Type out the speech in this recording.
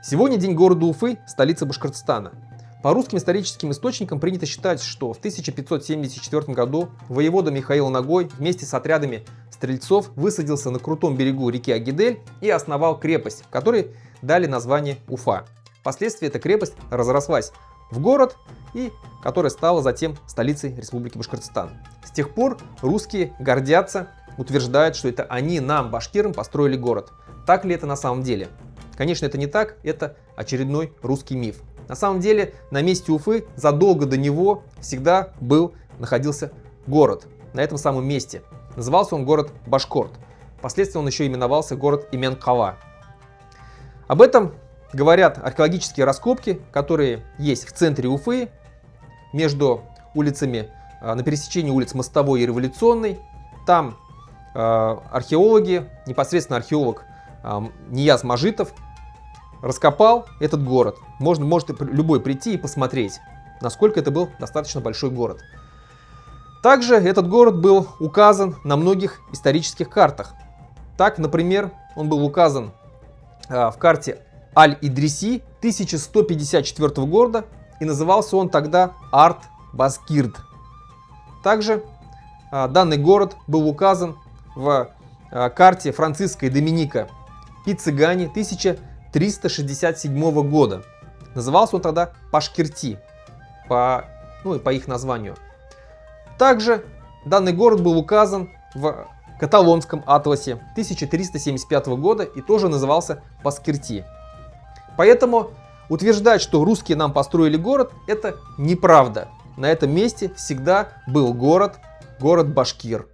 Сегодня день города Уфы, столица Башкортостана. По русским историческим источникам принято считать, что в 1574 году воевода Михаил Нагой вместе с отрядами стрельцов высадился на крутом берегу реки Агидель и основал крепость, которой дали название Уфа. Впоследствии эта крепость разрослась в город, и которая стала затем столицей Республики Башкортостан. С тех пор русские гордятся, утверждают, что это они нам, башкирам, построили город. Так ли это на самом деле? Конечно, это не так, это очередной русский миф. На самом деле, на месте Уфы задолго до него всегда находился город. На этом самом месте. Назывался он город Башкорт. Впоследствии он еще именовался город Именкала. Об этом говорят археологические раскопки, которые есть в центре Уфы, между улицами, на пересечении улиц Мостовой и Революционной. Там археологи, непосредственно археолог Нияз Мажитов, раскопал этот город. Может любой прийти и посмотреть, насколько это был достаточно большой город. Также этот город был указан на многих исторических картах. Так, например, он был указан в карте Аль-Идриси 1154 года, и назывался он тогда Арт-Баскирд. Также данный город был указан в карте Франциска и Доминика Пиццигани 1367 года. Назывался он тогда Пашкирти, по их названию. Также данный город был указан в каталонском атласе 1375 года и тоже назывался Паскирти. Поэтому утверждать, что русские нам построили город, это неправда. На этом месте всегда был город Башкир.